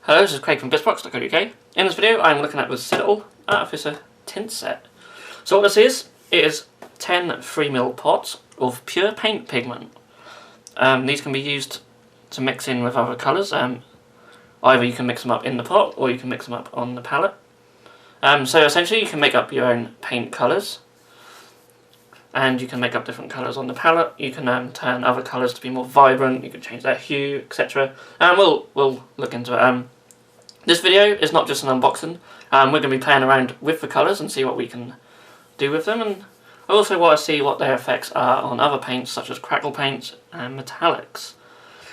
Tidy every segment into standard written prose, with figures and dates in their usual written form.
Hello, this is Craig from bizbox.co.uk. In this video I'm looking at the Citadel Artificer Tint Set. So what this is, it is 10 3mm pots of pure paint pigment. These can be used to mix in with other colours. Either you can mix them up in the pot or you can mix them up on the palette. So essentially you can make up your own paint colours. And you can make up different colours on the palette. You can turn other colours to be more vibrant. You can change their hue, etc. And we'll look into it. This video is not just an unboxing. We're going to be playing around with the colours and see what we can do with them. And I also want to see what their effects are on other paints, such as crackle paints and metallics.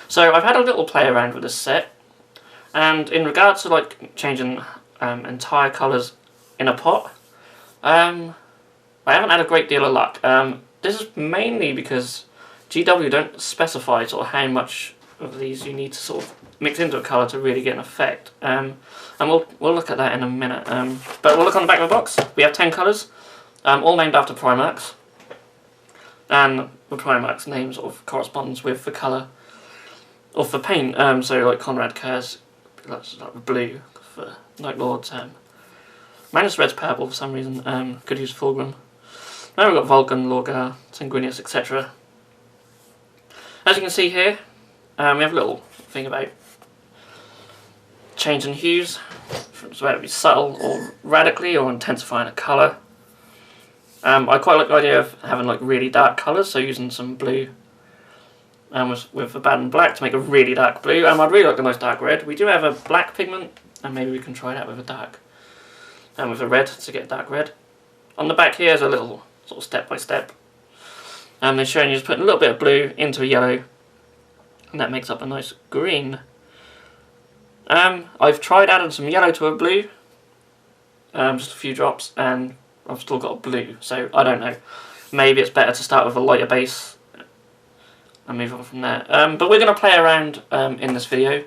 So I've had a little play around with this set. And in regards to like changing entire colours in a pot, I haven't had a great deal of luck. This is mainly because GW don't specify sort of how much of these you need to sort of mix into a colour to really get an effect. And we'll look at that in a minute. But we'll look on the back of the box. We have 10 colours, all named after Primarchs. And the Primarch's name sort of corresponds with the colour of the paint. So like Conrad Kerr's, that's like blue for Night Lords. Magnus Red's purple for some reason. Could use Fulgrim. Now we've got Vulcan, Lorgar, Sanguinius, etc. As you can see here, we have a little thing about changing hues, so whether it be subtle or radically or intensifying a colour. I quite like the idea of having like really dark colours, so using some blue with the bad and black to make a really dark blue. I'd really like a nice dark red. We do have a black pigment, and maybe we can try that with a dark, and with a red to get a dark red. On the back here is a little sort of step by step. They're showing you just putting a little bit of blue into a yellow, and that makes up a nice green. I've tried adding some yellow to a blue, just a few drops, and I've still got a blue, so I don't know. Maybe it's better to start with a lighter base and move on from there. But we're going to play around in this video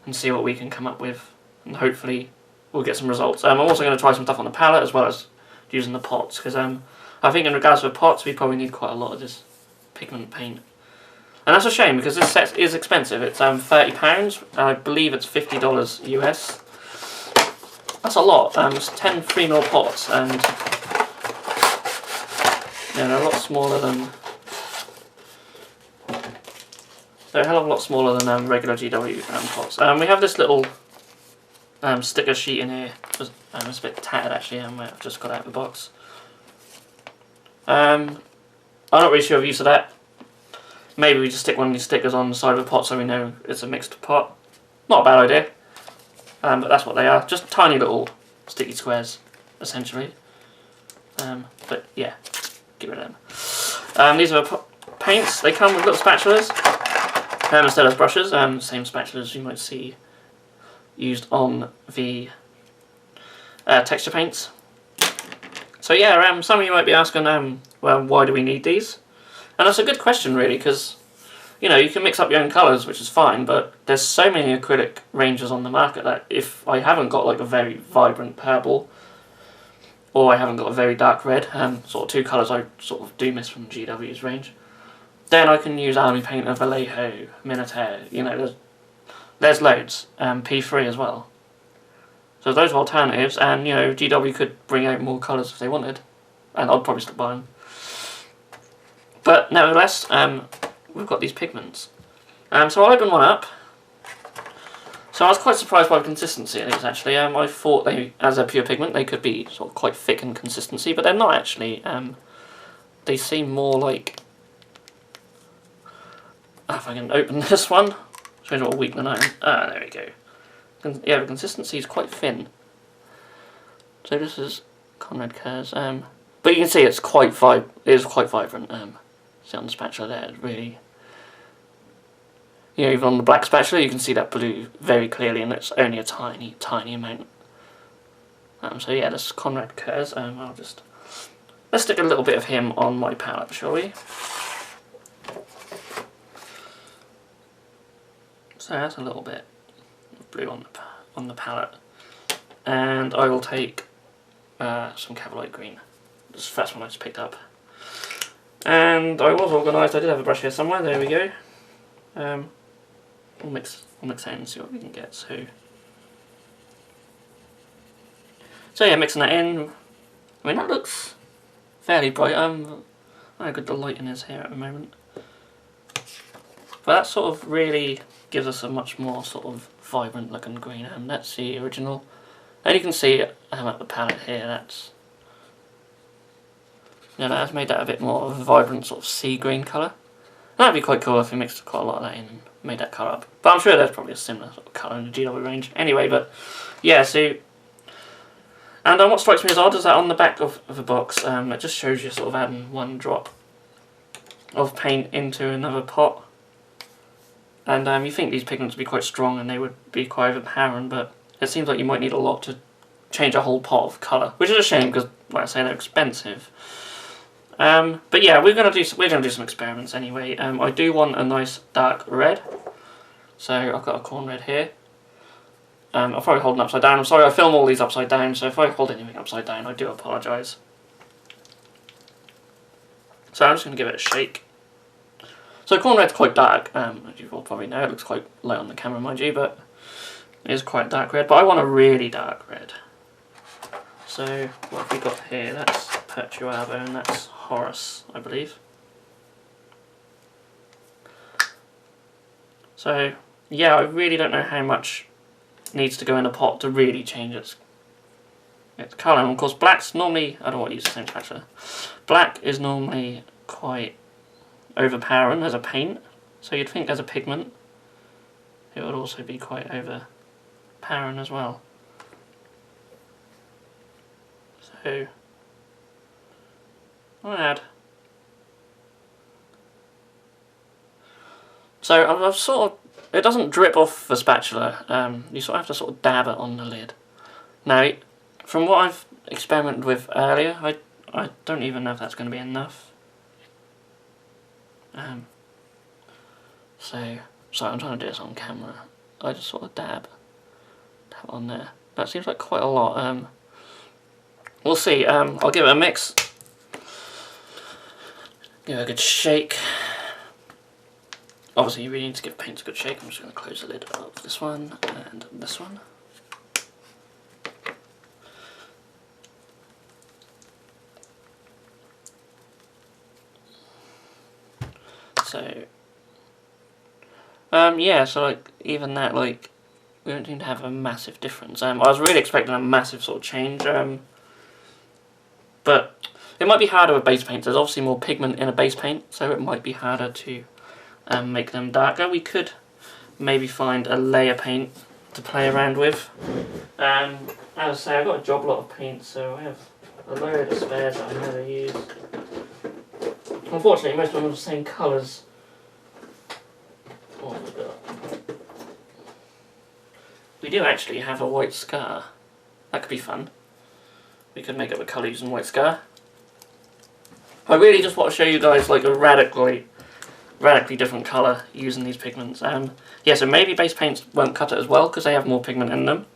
and see what we can come up with, and hopefully we'll get some results. I'm also going to try some stuff on the palette as well as using the pots, because I think in regards to the pots we probably need quite a lot of this pigment paint. And that's a shame because this set is expensive. It's £30, I believe it's $50 US. That's a lot. It's 10 3mm pots, and yeah, they're a lot smaller than... They're a hell of a lot smaller than regular GW pots. We have this little sticker sheet in here. It's a bit tattered actually, I've just got out of the box. I'm not really sure of use of that. Maybe we just stick one of these stickers on the side of the pot so we know it's a mixed pot. Not a bad idea. But that's what they are. Just tiny little sticky squares, essentially. But yeah, get rid of them. These are the paints. They come with little spatulas instead of brushes. Same spatulas you might see used on the texture paints. So yeah, some of you might be asking, well, why do we need these? And that's a good question really, because you know, you can mix up your own colours, which is fine, but there's so many acrylic ranges on the market that if I haven't got like a very vibrant purple, or I haven't got a very dark red, sort of two colours I sort of do miss from GW's range, then I can use Army Painter, Vallejo, Minotaur, you know, there's loads, P3 as well. So those are alternatives, and you know, GW could bring out more colours if they wanted, and I'd probably still buy them. But nevertheless, we've got these pigments. So I opened one up. So I was quite surprised by the consistency of these actually. I thought they, as a pure pigment, they could be sort of quite thick in consistency, but they're not actually. They seem more like... if I can open this one, shows what a weak than I am. Ah, there we go. Yeah, the consistency is quite thin. So this is Conrad Kerr's. But you can see it's quite vibrant. See on the spatula there, it's really... You know, even on the black spatula you can see that blue very clearly, and it's only a tiny, tiny amount. So yeah, this is Conrad Kerr's. Let's stick a little bit of him on my palette, shall we? So that's a little bit of blue on the palette, and I will take some Cavalite Green. This is the first one I just picked up. And I was organised, I did have a brush here somewhere, there we go. We'll mix it in and see what we can get. So So yeah, mixing that in. I mean, that looks fairly bright. I don't know how good the lighting is here at the moment. But that sort of really gives us a much more sort of vibrant looking green. That's the original. And you can see at the palette here, that's, you know, that's made that a bit more of a vibrant sort of sea green colour. That'd be quite cool if we mixed quite a lot of that in and made that colour up. But I'm sure there's probably a similar sort of colour in the GW range. Anyway, but yeah, so. And what strikes me as odd is that on the back of the box, it just shows you sort of adding one drop of paint into another pot. And you think these pigments would be quite strong and they would be quite overpowering, but it seems like you might need a lot to change a whole pot of colour, which is a shame because, like I say, they're expensive. But yeah, we're gonna do some experiments anyway. I do want a nice dark red, so I've got a corn red here. I'll probably hold it upside down. I'm sorry, I film all these upside down, so if I hold anything upside down, I do apologise. So I'm just going to give it a shake. So corn red's quite dark, as you all probably know. It looks quite light on the camera, mind you, but it is quite dark red. But I want a really dark red. So what have we got here? That's Pertuabo and that's Horus, I believe. So yeah, I really don't know how much needs to go in a pot to really change its colour. And of course black's normally, I don't want to use the same spatula, black is normally quite overpowering as a paint, so you'd think as a pigment it would also be quite overpowering as well. So I'll add. So I've sort of, it doesn't drip off the spatula, you sort of have to sort of dab it on the lid. Now, from what I've experimented with earlier, I don't even know if that's going to be enough. Sorry, I'm trying to do this on camera. I just sort of dab on there. That seems like quite a lot. We'll see. I'll give it a mix. Give it a good shake. Obviously you really need to give paints a good shake. I'm just going to close the lid of this one and this one. So, yeah, so like, even that, like, we don't seem to have a massive difference. I was really expecting a massive sort of change, but it might be harder with base paints. There's obviously more pigment in a base paint, so it might be harder to make them darker. We could maybe find a layer paint to play around with. As I say, I've got a job lot of paint, so I have a load of spares that I never use. Unfortunately, most of them are the same colours. What have we got? We do actually have a white scar. That could be fun. We could make up a colour using white scar. I really just want to show you guys like a radically different colour using these pigments. Yeah, so maybe base paints won't cut it as well because they have more pigment in them.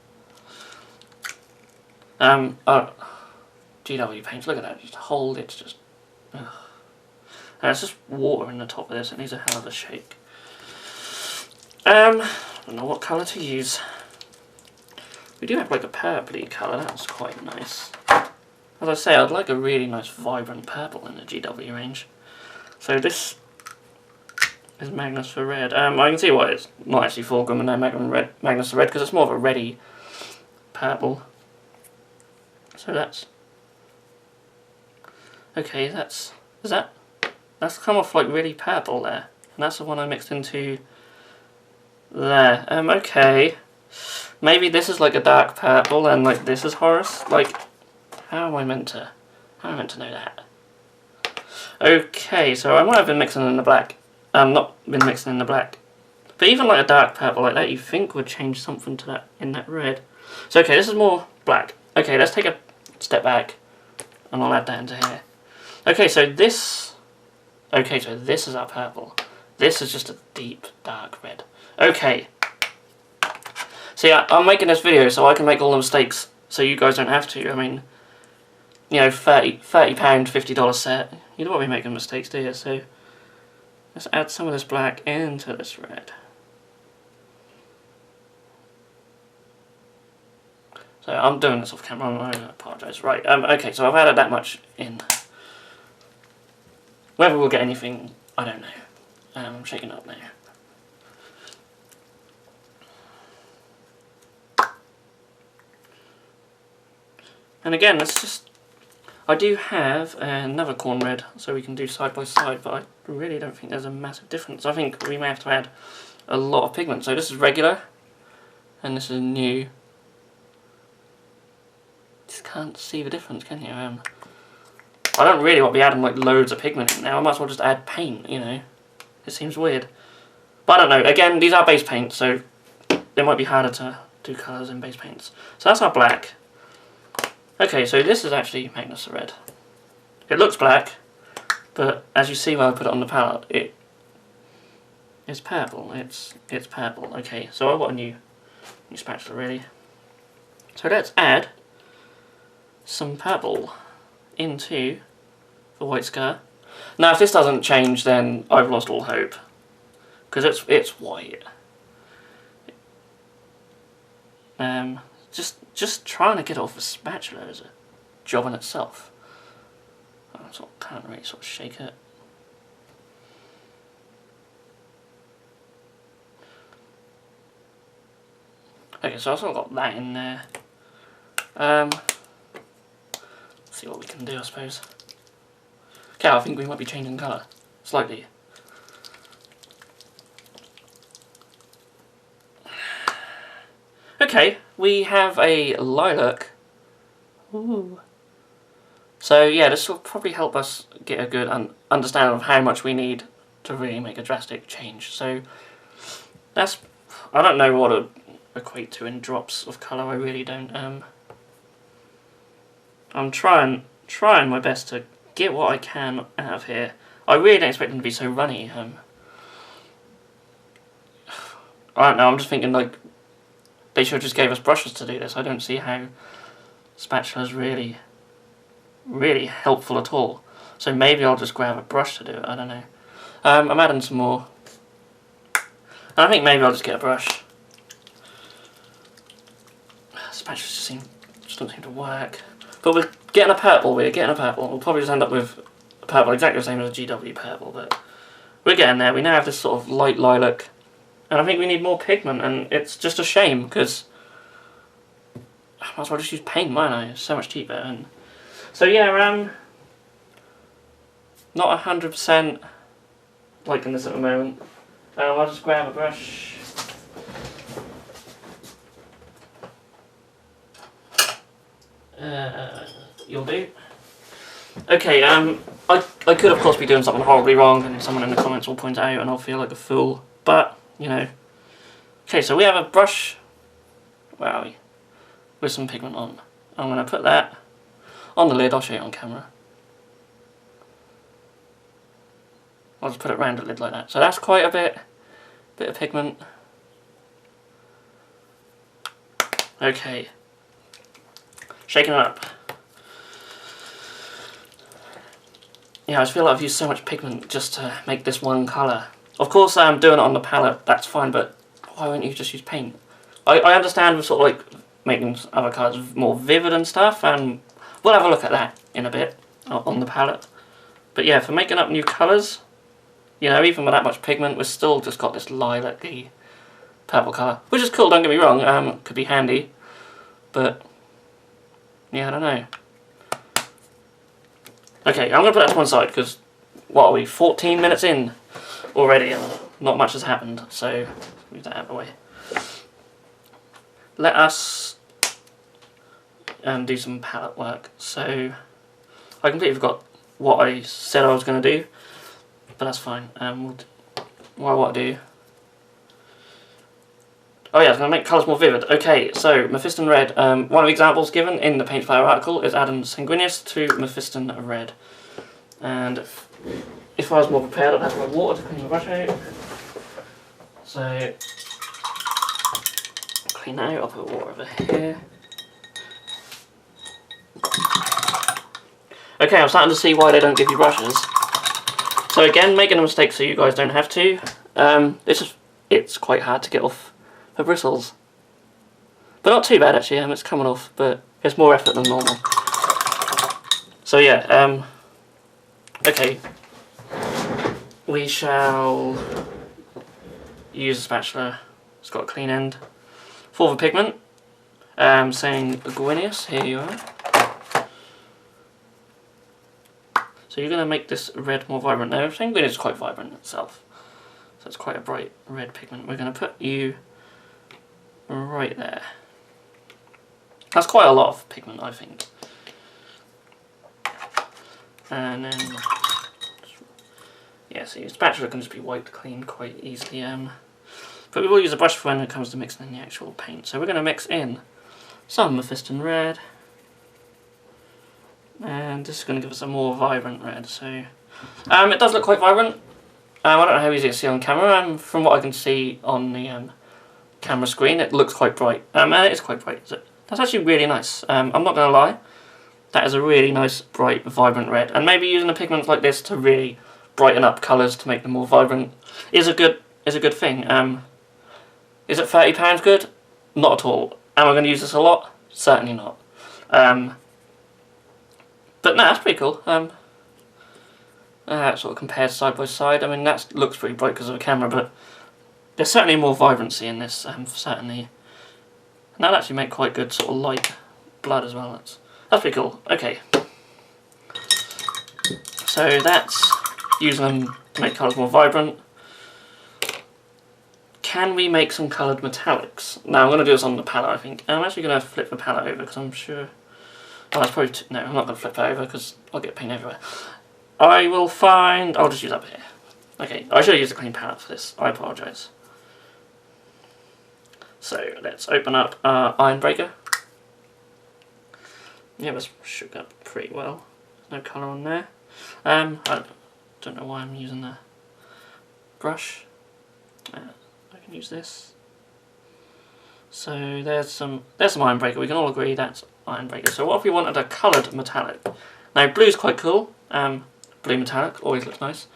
GW paints, look at that, just hold it, just... Ugh. It's just water in the top of this, it needs a hell of a shake. I don't know what colour to use. We do have like a purpley colour, that's quite nice. As I say, I'd like a really nice vibrant purple in the GW range. So this is Magnus for red. I can see why it's not actually Fulgrim and no Magnus for red, because it's more of a reddy purple. So that's... Okay, that's come off like really purple there. And that's the one I mixed into there. Okay. Maybe this is like a dark purple and like this is Horus. Like, how am I meant to know that? Okay, so I might have been mixing in the black. Not been mixing in the black. But even like a dark purple like that you think would change something to that in that red. So okay, this is more black. Okay, let's take a step back and I'll add that into here. Okay, so this is our purple. This is just a deep dark red. Okay. See, I'm making this video so I can make all the mistakes so you guys don't have to. I mean, you know, £30, $50 set. You don't want to be making mistakes, do you? So let's add some of this black into this red. So I'm doing this off camera, I apologise. Right, okay, so I've added that much in. Whether we'll get anything, I don't know. I'm shaking it up now. And again, it's just, I do have another corn red, so we can do side by side, but I really don't think there's a massive difference. I think we may have to add a lot of pigment. So this is regular, and this is new. Just can't see the difference, can you? I don't really want to be adding like loads of pigment in now. I might as well just add paint, you know. It seems weird. But I don't know. Again, these are base paints, so it might be harder to do colours in base paints. So that's our black. Okay, so this is actually Magnus Red. It looks black, but as you see when I put it on the palette, it's purple. It's purple. Okay, so I want a new spatula really. So let's add some purple into the white scar. Now, if this doesn't change, then I've lost all hope, because it's white. Just trying to get it off the spatula is a job in itself. I can't really sort of shake it. Okay, so I've sort of got that in there. Let's see what we can do, I suppose. Okay, I think we might be changing colour slightly. Okay, we have a lilac. Ooh. So yeah, this will probably help us get a good understanding of how much we need to really make a drastic change. So that's, I don't know what to equate to in drops of colour, I really don't. I'm trying my best to get what I can out of here. I really don't expect them to be so runny. I don't know, I'm just thinking like, they should have just gave us brushes to do this. I don't see how spatula's really helpful at all. So maybe I'll just grab a brush to do it, I don't know. I'm adding some more. And I think maybe I'll just get a brush. Spatulas just don't seem to work. But we're getting a purple, We'll probably just end up with a purple exactly the same as a GW purple, but we're getting there. We now have this sort of light lilac. And I think we need more pigment, and it's just a shame, because I might as well just use paint, mightn't I? It's so much cheaper. And so yeah, not 100% liking this at the moment. I'll just grab a brush. You'll do. Okay, I could of course be doing something horribly wrong, and someone in the comments will point it out, and I'll feel like a fool. But you know. Okay, so we have a brush, where are we, with some pigment on. I'm going to put that on the lid. I'll show you on camera. I'll just put it around the lid like that. So that's quite a bit of pigment. Okay, shaking it up. Yeah, I just feel like I've used so much pigment just to make this one colour. Of course, I'm doing it on the palette, that's fine, but why won't you just use paint? I understand with sort of like making other colours more vivid and stuff, and we'll have a look at that in a bit on the palette. But yeah, for making up new colours, you know, even with that much pigment, we've still just got this lilac-y purple colour, which is cool, don't get me wrong, could be handy, but yeah, I don't know. Okay, I'm going to put that to one side, because what are we, 14 minutes in already, and not much has happened, so move that out of the way. Let us do some palette work. So I completely forgot what I said I was going to do, but that's fine. What I want to do. Oh yeah, I was going to make colours more vivid. Okay, so Mephiston Red. One of the examples given in the Paint Fire article is adding Sanguineous to Mephiston Red. And if I was more prepared, I'd have my water to clean the brush out. So clean that out. I'll put water over here. Okay, I'm starting to see why they don't give you brushes. So again, making a mistake so you guys don't have to. It's quite hard to get off the bristles. But not too bad actually, it's coming off, but it's more effort than normal. So yeah, okay. We shall use a spatula. It's got a clean end. For the pigment, saying Guineas, here you are. So you're going to make this red more vibrant. Now, saying Guineas is quite vibrant itself. So it's quite a bright red pigment. We're going to put you right there. That's quite a lot of pigment, I think. And then, yeah, so your spatula can just be wiped clean quite easily. But we will use a brush for when it comes to mixing in the actual paint. So we're going to mix in some Mephiston red. And this is going to give us a more vibrant red. So it does look quite vibrant. I don't know how easy to see on camera. From what I can see on the camera screen, it looks quite bright. And it is quite bright. So that's actually really nice. I'm not going to lie. That is a really nice, bright, vibrant red. And maybe using a pigment like this to really brighten up colours to make them more vibrant is a good thing. Is it £30 good? Not at all. Am I going to use this a lot? Certainly not. But no, that's pretty cool. Sort of compared side by side. I mean, that looks pretty bright because of the camera, but there's certainly more vibrancy in this. Certainly, and that'll actually make quite good sort of light blood as well. That's pretty cool. Okay, so that's using them to make colours more vibrant. Can we make some coloured metallics? Now I'm going to do this on the palette, I think. And I'm actually going to flip the palette over because I'm sure... Oh, that's probably... No, I'm not going to flip it over because I'll get paint everywhere. I will find... I'll just use up here. Okay, I should have used a clean palette for this. I apologise. So, let's open up our Iron Breaker. Yeah, this should go up pretty well. There's no colour on there. I don't know why I'm using the brush. I can use this. So there's some Iron Breaker. We can all agree that's Iron Breaker. So what if we wanted a coloured metallic? Now blue's quite cool. Blue metallic always looks nice.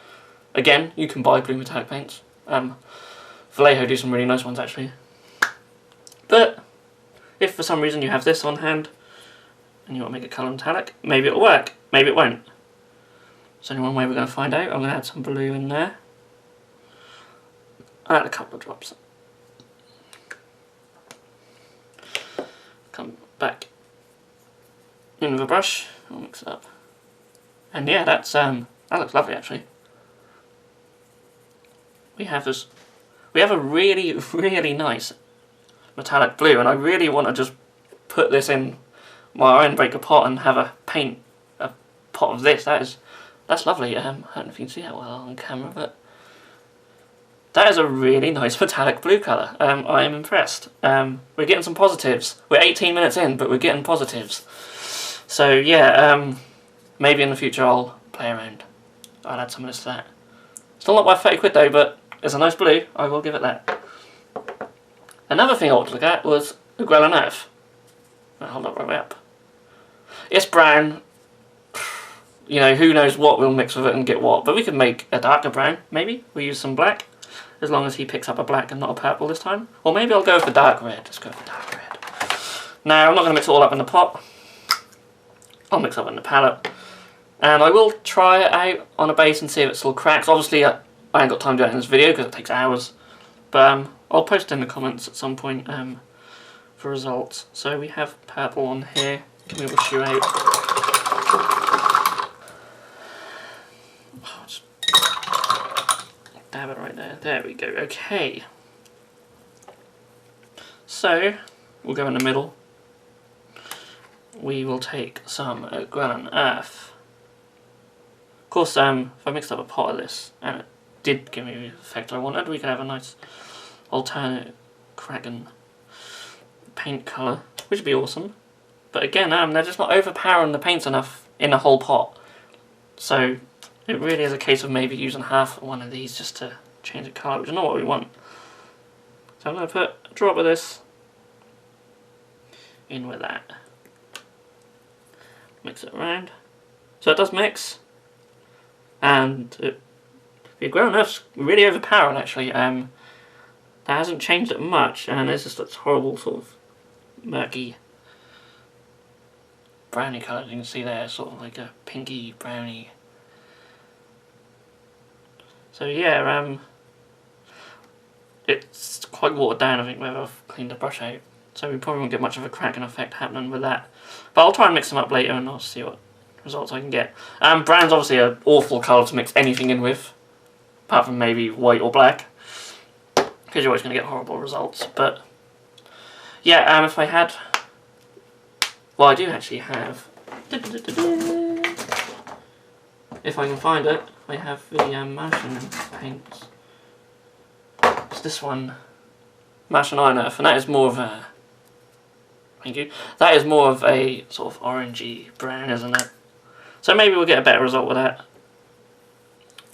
Again, you can buy blue metallic paints. Vallejo do some really nice ones actually. But if for some reason you have this on hand and you want to make a colour metallic, maybe it'll work, maybe it won't. There's only one way we're going to find out. I'm going to add some blue in there. I'll add a couple of drops. Come back in with a brush, I'll mix it up. And yeah, that looks lovely actually. We have a really, really nice metallic blue, and I really want to just put this in my Iron Breaker pot and have a pot of this. That's lovely. I don't know if you can see that well on camera, but that is a really nice metallic blue colour. I am impressed. We're getting some positives. We're 18 minutes in, but we're getting positives. So yeah, maybe in the future I'll play around. I'll add some of this to that. Still not worth 30 quid though, but it's a nice blue. I will give it that. Another thing I wanted to look at was the Grell Earth. I'll hold up right way up. It's brown. You know, who knows what we'll mix with it and get what. But we could make a darker brown, maybe. We'll use some black. As long as he picks up a black and not a purple this time. Or maybe I'll go for dark red. Let's go for dark red. Now, I'm not going to mix it all up in the pot. I'll mix it up in the palette. And I will try it out on a base and see if it still cracks. Obviously, I ain't got time to do it in this video because it takes hours. But I'll post in the comments at some point for results. So we have purple on here. Can we wash you out? Oh, just dab it right there. There we go. Okay. So we'll go in the middle. We will take some Grell Earth. Of course, if I mixed up a pot of this and it did give me the effect I wanted, we could have a nice alternate crackle paint colour, which would be awesome. But again, they're just not overpowering the paints enough in the whole pot. So it really is a case of maybe using half one of these just to change the colour, which is not what we want. So I'm going to put a drop of this in with that. Mix it around. So it does mix. And the Grell Earth's really overpowering actually. That hasn't changed it much, and there's just this horrible sort of murky brownie colour. You can see there, sort of like a pinky brownie. So yeah, it's quite watered down, I think, where I've cleaned the brush out. So we probably won't get much of a cracking effect happening with that. But I'll try and mix them up later and I'll see what results I can get. Brown's obviously an awful colour to mix anything in with, apart from maybe white or black, because you're always going to get horrible results. But yeah, if I had, well, I do actually have, if I can find it, I have the Martian paints. It's this one, Martian Iron Earth, and that is more of a, thank you, that is more of a sort of orangey brown, isn't it? So maybe we'll get a better result with that.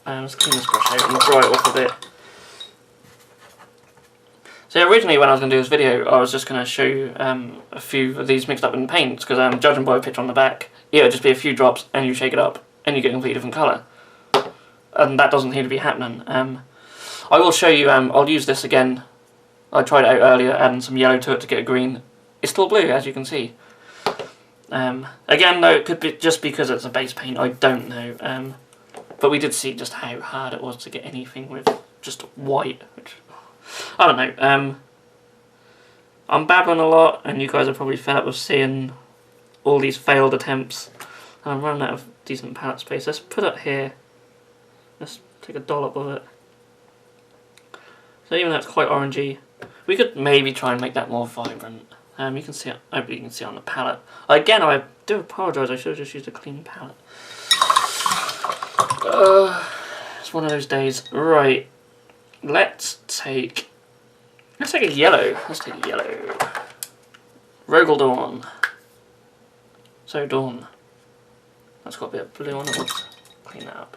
Let's clean this brush out and dry it off a bit. So originally when I was going to do this video, I was just going to show you a few of these mixed up in paints, because judging by a picture on the back, yeah, it'll just be a few drops and you shake it up and you get a completely different colour. And that doesn't seem to be happening. I will show you, I'll use this again. I tried it out earlier, adding some yellow to it to get a green. It's still blue, as you can see. Again, though, it could be just because it's a base paint, I don't know. But we did see just how hard it was to get anything with just white, which, I don't know. I'm babbling a lot, and you guys are probably fed up with seeing all these failed attempts. And I'm running out of decent palette space. Let's put it here. Let's take a dollop of it. So even though it's quite orangey, we could maybe try and make that more vibrant. You can see it, hopefully you can see it on the palette. Again, I do apologise, I should have just used a clean palette. It's one of those days. Right, let's take a yellow. Let's take a yellow. Rogel Dawn. So Dawn. That's got a bit of blue on it. Let's clean that up.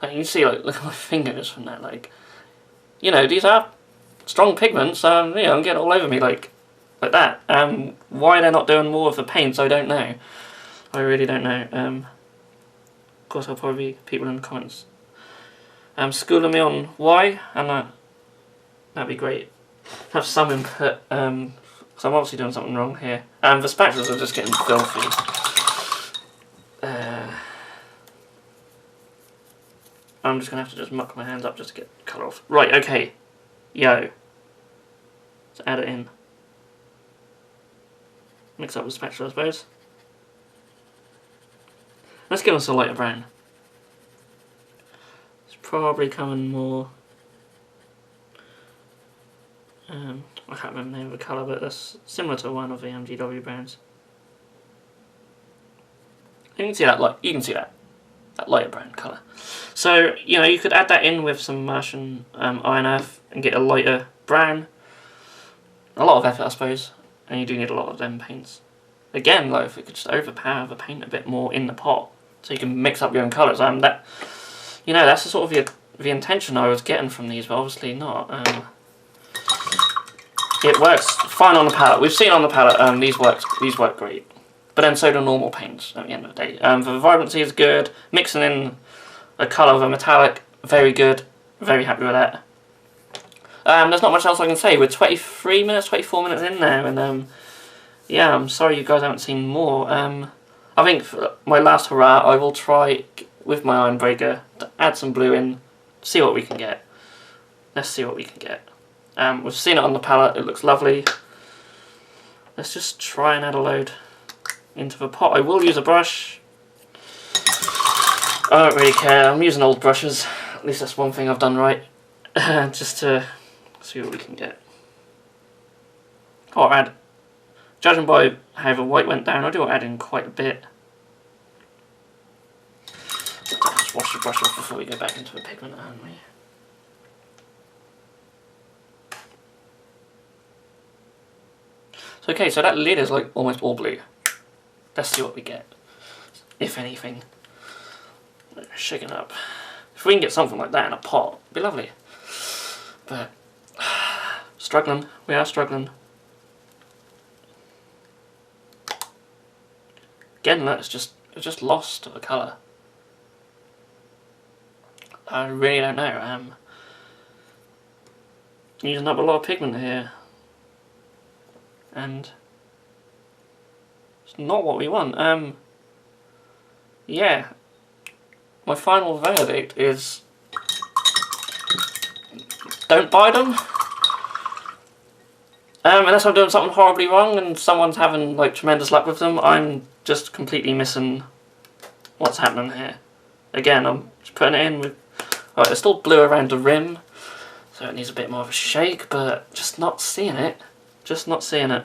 And you can see, like, look at my fingers from that. Like, you know, these are strong pigments. You know, get all over me like that. Why they're not doing more of the paints, I don't know. I really don't know. Of course, there'll probably be people in the comments schooling me on why, and that'd be great. Have some input. So I'm obviously doing something wrong here. The spatulas are just getting filthy. I'm just going to have to just muck my hands up just to get colour off. Right, okay. Yo. Let's add it in. Mix up with the spatula, I suppose. Let's give us a lighter brown. It's probably coming more... I can't remember the name of the colour, but that's similar to one of the MGW browns. You can see that light. You can see that lighter brown colour. So you know you could add that in with some Martian Iron Earth and get a lighter brown. A lot of effort, I suppose, and you do need a lot of them paints. Again, like if we could just overpower the paint a bit more in the pot, so you can mix up your own colours. That, you know, that's the sort of the intention I was getting from these, but obviously not. It works fine on the palette. We've seen on the palette these work great. But then so do normal paints at the end of the day. The vibrancy is good. Mixing in a colour of a metallic, very good. Very happy with that. There's not much else I can say. We're 23 minutes, 24 minutes in there, and yeah, I'm sorry you guys haven't seen more. I think for my last hurrah, I will try with my iron breaker to add some blue in, see what we can get. Let's see what we can get. We've seen it on the palette, it looks lovely. Let's just try and add a load into the pot. I will use a brush. I don't really care, I'm using old brushes. At least that's one thing I've done right. Just to see what we can get. I'll add, judging by how the white went down, I do add in quite a bit. Let's wash the brush off before we go back into the pigment, aren't we? So okay, so that lid is like almost all blue. Let's see what we get, if anything. Shaking up. If we can get something like that in a pot, it'd be lovely. But struggling, we are struggling. Again, look, it's just lost to the colour. I really don't know. using up a lot of pigment here. And it's not what we want. Yeah. My final verdict is don't buy them. Unless I'm doing something horribly wrong and someone's having like tremendous luck with them, I'm just completely missing what's happening here. Again, I'm just putting it in with... Alright, there's still blue around the rim, so it needs a bit more of a shake, but just not seeing it. Just not seeing it.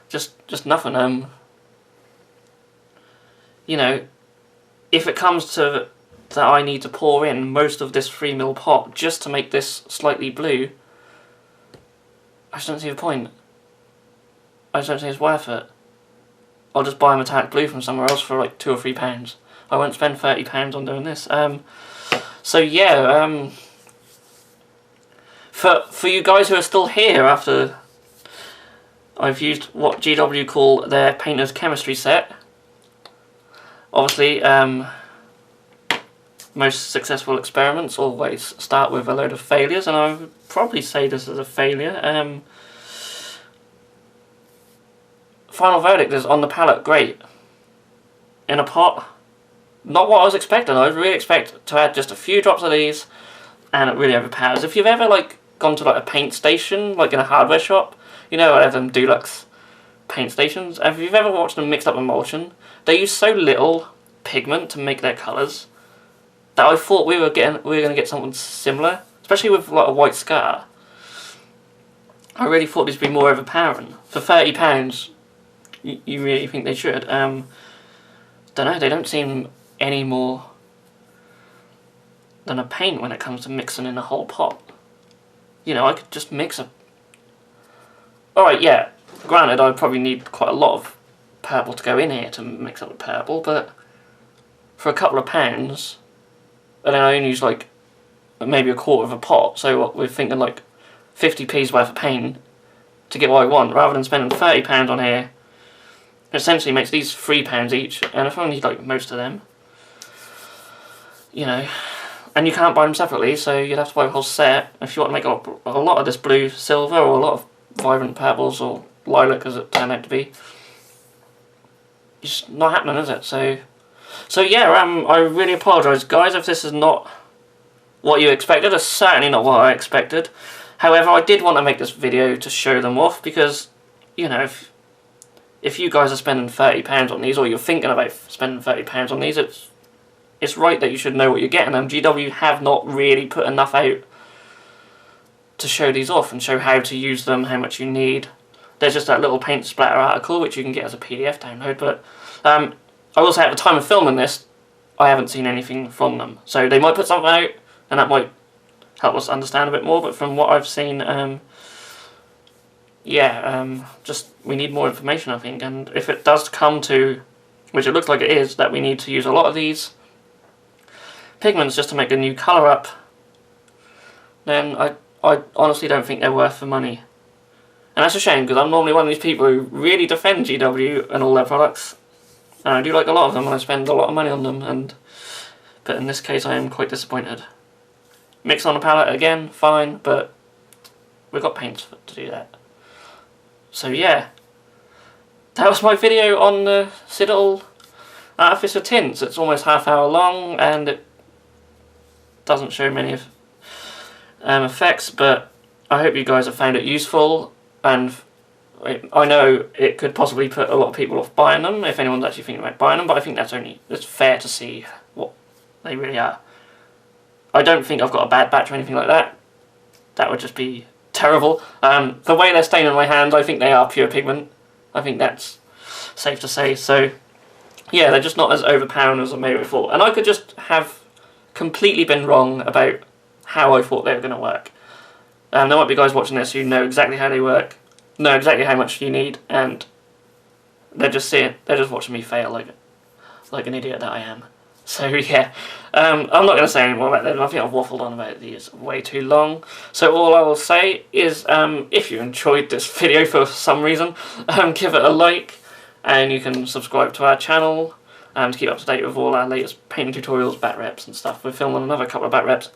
Just nothing. You know, if it comes to that I need to pour in most of this 3ml pot just to make this slightly blue, I just don't see the point. I just don't think it's worth it. I'll just buy a metallic blue from somewhere else for like £2 or £3. I won't spend £30 on doing this. So yeah, for you guys who are still here after I've used what GW call their painter's chemistry set. Obviously, most successful experiments always start with a load of failures, and I would probably say this is a failure. Final verdict is on the palette, great. In a pot, not what I was expecting. I was really expect to add just a few drops of these, and it really overpowers. If you've ever like gone to like a paint station, like in a hardware shop, you know, I have them deluxe paint stations. If you've ever watched them mixed up emulsion, they use so little pigment to make their colours that I thought we were going to get something similar, especially with like a white scar. I really thought these would be more overpowering. For £30, you really think they should? Don't know. They don't seem any more than a paint when it comes to mixing in a whole pot. You know, I could just mix a... Alright, yeah, granted I probably need quite a lot of purple to go in here to mix up with purple, but for a couple of pounds, and then I only use like maybe a quarter of a pot, so what we're thinking like 50p's worth of paint to get what I want, rather than spending £30 on here. It essentially makes these £3 each, and if I need like most of them, you know, and you can't buy them separately, so you'd have to buy a whole set if you want to make a lot of this blue silver or a lot of vibrant purples or lilac as it turned out to be. It's not happening, is it? So yeah, I really apologise guys if this is not what you expected. It's certainly not what I expected. However, I did want to make this video to show them off because, you know, if you guys are spending £30 on these, or you're thinking about spending £30 on these, it's right that you should know what you're getting. And GW have not really put enough out to show these off and show how to use them, how much you need. There's just that little paint splatter article which you can get as a PDF download, but I will say at the time of filming this, I haven't seen anything from them. So they might put something out, and that might help us understand a bit more, but from what I've seen, just we need more information, I think. And if it does come to, which it looks like it is, that we need to use a lot of these pigments just to make a new colour up, then I honestly don't think they're worth the money. And that's a shame, because I'm normally one of these people who really defend GW and all their products. And I do like a lot of them, and I spend a lot of money on them, but in this case I am quite disappointed. Mix on a palette again, fine, but we've got paints to do that. So yeah, that was my video on the Citadel Artificer Tints. It's almost half-hour long, and it doesn't show many effects, but I hope you guys have found it useful, and I know it could possibly put a lot of people off buying them, if anyone's actually thinking about buying them, but I think it's fair to see what they really are. I don't think I've got a bad batch or anything like that. That would just be terrible. The way they're staining my hands, I think they are pure pigment. I think that's safe to say. So yeah, they're just not as overpowering as I maybe thought. And I could just have completely been wrong about how I thought they were going to work. There might be guys watching this who know exactly how they work, know exactly how much you need, and they're just watching me fail like an idiot that I am. So yeah, I'm not going to say any more about them. I think I've waffled on about these way too long. So all I will say is, if you enjoyed this video for some reason, give it a like, and you can subscribe to our channel to keep up to date with all our latest painting tutorials, bat reps and stuff. We're filming another couple of bat reps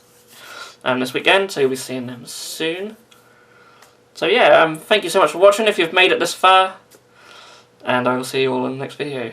this weekend, so you'll be seeing them soon. So yeah, thank you so much for watching if you've made it this far, and I will see you all in the next video.